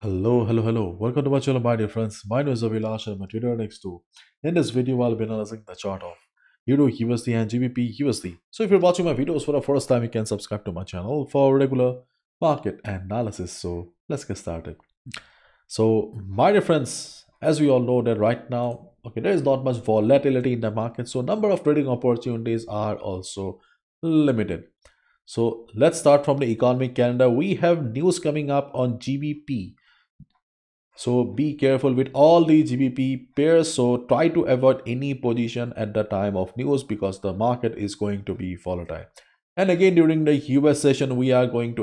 Hello. Welcome to my channel, my dear friends. My name is Avilash and I'm a trader next to. In this video, I'll be analyzing the chart of Euro USD and GBP USD. So if you're watching my videos for the first time, you can subscribe to my channel for regular market analysis. So let's get started. So my dear friends, as we all know that right now, there is not much volatility in the market. So number of trading opportunities are also limited. So let's start from the economic calendar. We have news coming up on GBP. So be careful with all the GBP pairs. So try to avoid any position at the time of news because the market is going to be volatile. And again, during the US session, we are going to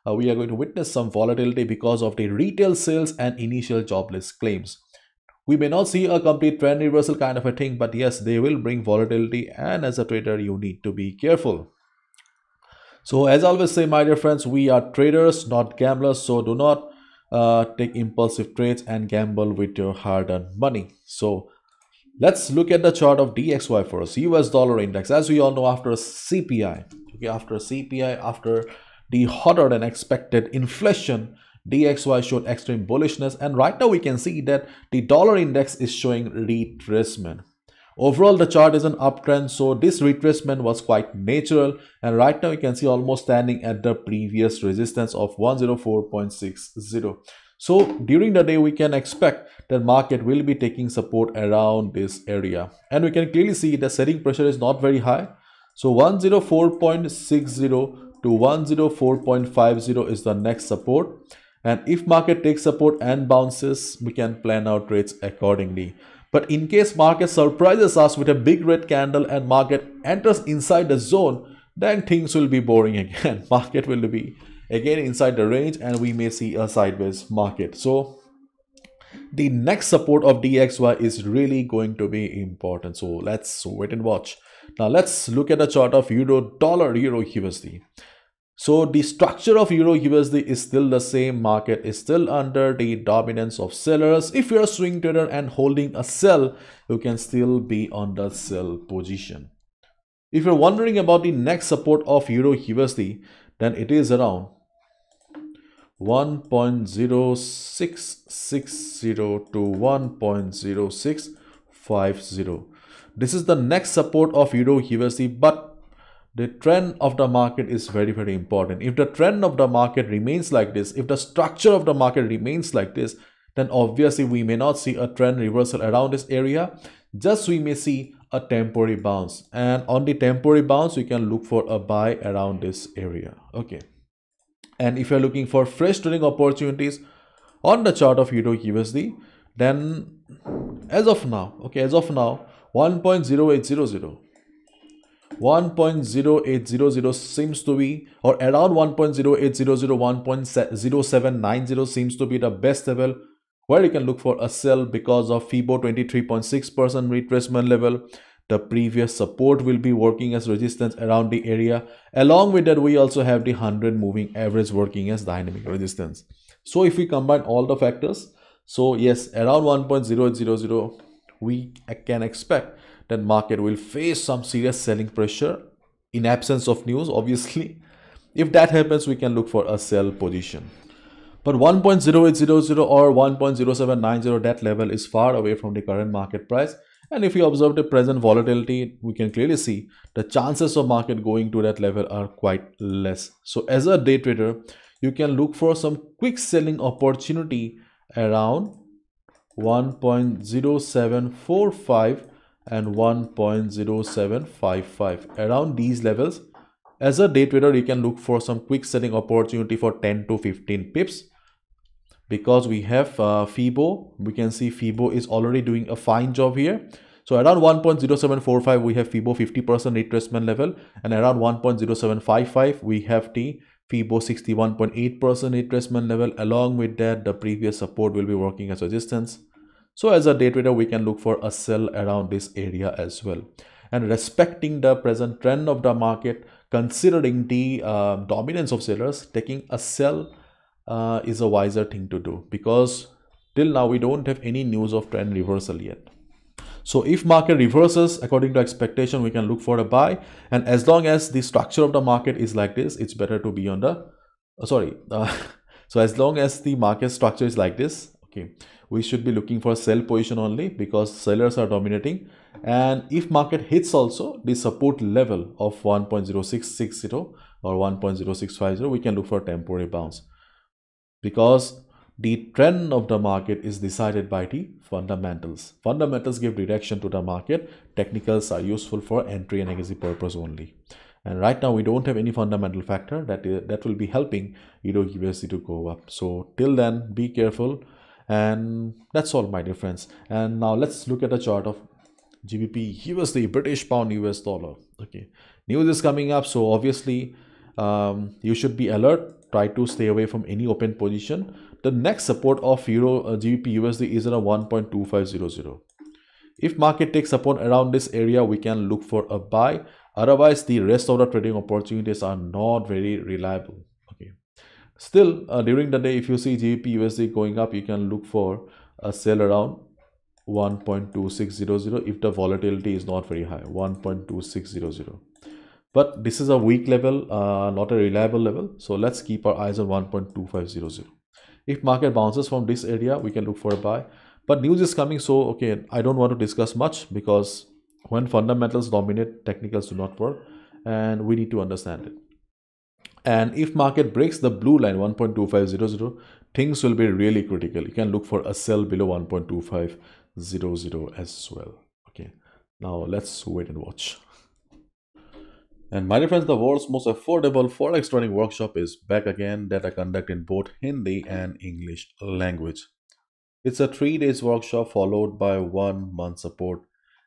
witness some volatility because of the retail sales and initial jobless claims. We may not see a complete trend reversal kind of a thing, but yes, they will bring volatility. And as a trader, you need to be careful. So as I always say, my dear friends, we are traders, not gamblers. So do not take impulsive trades and gamble with your hard-earned money. So let's look at the chart of DXY first, US dollar index. As we all know, after CPI, after the hotter than expected inflation, DXY showed extreme bullishness, and right now we can see that the dollar index is showing retracement. Overall, the chart is an uptrend, so this retracement was quite natural, and right now you can see almost standing at the previous resistance of 104.60. So during the day, we can expect that market will be taking support around this area, and we can clearly see the selling pressure is not very high. So 104.60 to 104.50 is the next support, and if market takes support and bounces, we can plan our trades accordingly. But in case market surprises us with a big red candle and market enters inside the zone, then things will be boring again. Market will be again inside the range and we may see a sideways market. So the next support of DXY is really going to be important. So let's wait and watch. Now let's look at the chart of Euro USD. So the structure of Euro USD is still the same. Market is still under the dominance of sellers. If you're a swing trader and holding a sell, you can still be on the sell position. If you're wondering about the next support of Euro USD, then it is around 1.0660 to 1.0650. This is the next support of Euro USD, but the trend of the market is very important. If the trend of the market remains like this, if the structure of the market remains like this, then obviously we may not see a trend reversal around this area. Just we may see a temporary bounce, and on the temporary bounce we can look for a buy around this area. And if you're looking for fresh trading opportunities on the chart of Euro USD, then as of now 1.0800 seems to be, or around 1.0800, 1.0790 seems to be the best level where you can look for a sell because of FEB 23.6% retracement level. The previous support will be working as resistance around the area. Along with that, we also have the 100 moving average working as dynamic resistance. So if we combine all the factors, so yes, around 1.0800 we can expect that market will face some serious selling pressure in absence of news. Obviously, if that happens, we can look for a sell position. But 1.0800 or 1.0790, that level is far away from the current market price. And if you observe the present volatility, we can clearly see the chances of market going to that level are quite less. So as a day trader, you can look for some quick selling opportunity around 1.0745 and 1.0755. Around these levels, as a day trader, you can look for some quick selling opportunity for 10 to 15 pips. Because we have FEB, we can see FEB is already doing a fine job here. So around 1.0745 we have FEB 50% retracement level, and around 1.0755 we have the FEB 61.8% retracement level. Along with that, the previous support will be working as resistance. So as a day trader, we can look for a sell around this area as well. And respecting the present trend of the market, considering the dominance of sellers, taking a sell is a wiser thing to do, because till now we don't have any news of trend reversal yet. So if market reverses according to expectation, we can look for a buy. And as long as the structure of the market is like this, it's better to be on the So as long as the market structure is like this, okay, we should be looking for sell position only because sellers are dominating. And if market hits also the support level of 1.0660 or 1.0650, we can look for temporary bounce, because the trend of the market is decided by the fundamentals. Fundamentals give direction to the market. Technicals are useful for entry and exit purpose only. And right now we don't have any fundamental factor that will be helping EURUSD to go up. So till then, be careful. And that's all, my dear friends. And now let's look at the chart of GBP USD, British pound US dollar. Okay, news is coming up, so obviously you should be alert. Try to stay away from any open position. The next support of GBP USD is around 1.2500. If market takes support around this area, we can look for a buy. Otherwise, the rest of the trading opportunities are not very reliable. Okay. Still, during the day, if you see GBP USD going up, you can look for a sell around 1.2600 if the volatility is not very high. 1.2600. But this is a weak level, not a reliable level. So let's keep our eyes on 1.2500. If market bounces from this area, we can look for a buy. But news is coming, so okay, I don't want to discuss much, because when fundamentals dominate, technicals do not work, and we need to understand it. And if market breaks the blue line 1.2500, things will be really critical. You can look for a sell below 1.2500 as well. Okay, now let's wait and watch. And my dear friends, the world's most affordable forex trading workshop is back again, that I conduct in both Hindi and English language. It's a 3 days workshop followed by 1 month support.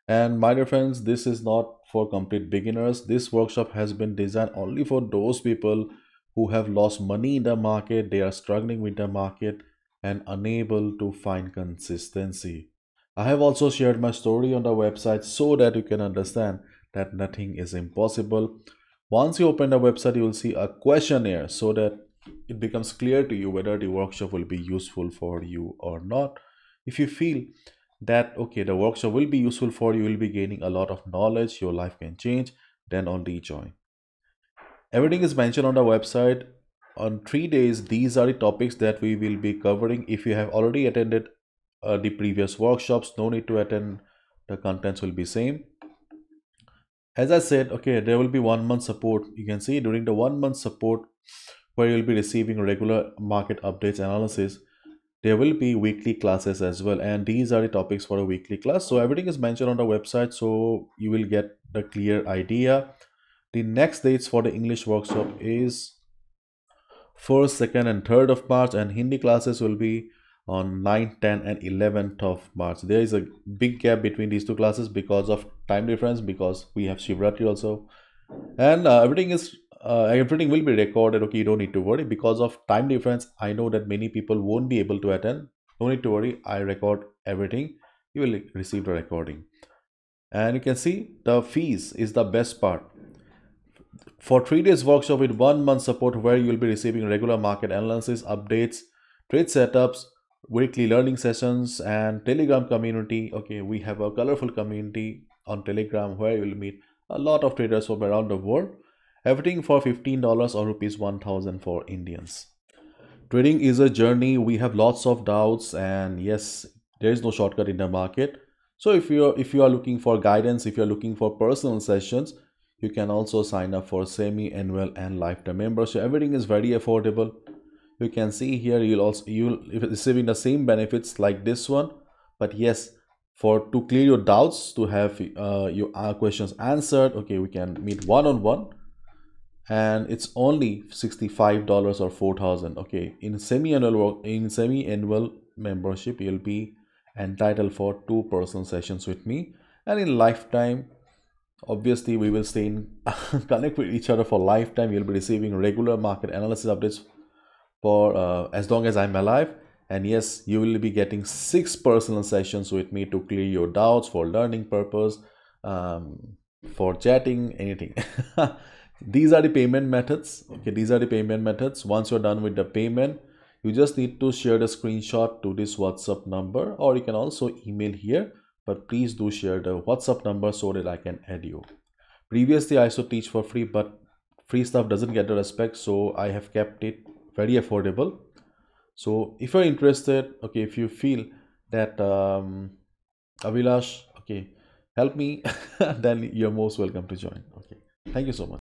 And my dear friends, this is not for complete beginners. This workshop has been designed only for those people who have lost money in the market, they are struggling with the market and unable to find consistency. I have also shared my story on the website so that you can understand that nothing is impossible. Once you open the website, you will see a questionnaire so that it becomes clear to you whether the workshop will be useful for you or not. If you feel that okay, the workshop will be useful for you, will be gaining a lot of knowledge, your life can change, then only join. Everything is mentioned on the website. On 3 days, these are the topics that we will be covering. If you have already attended the previous workshops, no need to attend, the contents will be same. As I said, okay, there will be 1 month support. You can see during the 1 month support, where you'll be receiving regular market updates, analysis, there will be weekly classes as well, and these are the topics for a weekly class. So everything is mentioned on the website, so you will get the clear idea. The next dates for the English workshop is 1st, 2nd and 3rd of March, and Hindi classes will be on 9th, 10th and 11th of March. There is a big gap between these two classes because of time difference, because we have Shivratri also, and everything will be recorded. Okay, you don't need to worry. Because of time difference, I know that many people won't be able to attend. No need to worry, I record everything. You will receive the recording. And you can see the fees is the best part. For 3 days workshop with 1 month support, where you will be receiving regular market analysis, updates, trade setups, weekly learning sessions and Telegram community. Okay, we have a colorful community on Telegram where you will meet a lot of traders from around the world. Everything for $15 or rupees 1000 for Indians. Trading is a journey. We have lots of doubts, and yes, there is no shortcut in the market. So if you are looking for guidance, if you are looking for personal sessions, you can also sign up for semi-annual and lifetime membership. Everything is very affordable. You can see here you'll be receiving the same benefits like this one, but yes, to clear your doubts, to have your questions answered, okay, we can meet one-on-one, and it's only $65 or 4000. Okay, in semi-annual membership, you'll be entitled for 2 personal sessions with me, and in lifetime, obviously we will stay in connect with each other for lifetime. You'll be receiving regular market analysis updates for as long as I'm alive. And yes, you will be getting 6 personal sessions with me to clear your doubts, for learning purpose, for chatting, anything. These are the payment methods. Okay, these are the payment methods. Once you're done with the payment, you just need to share the screenshot to this WhatsApp number, or you can also email here, but please do share the WhatsApp number so that I can add you. Previously I used to teach for free, but free stuff doesn't get the respect, so I have kept it very affordable. So if you're interested, okay, if you feel that Avilash, okay, help me, then you're most welcome to join. Okay, thank you so much.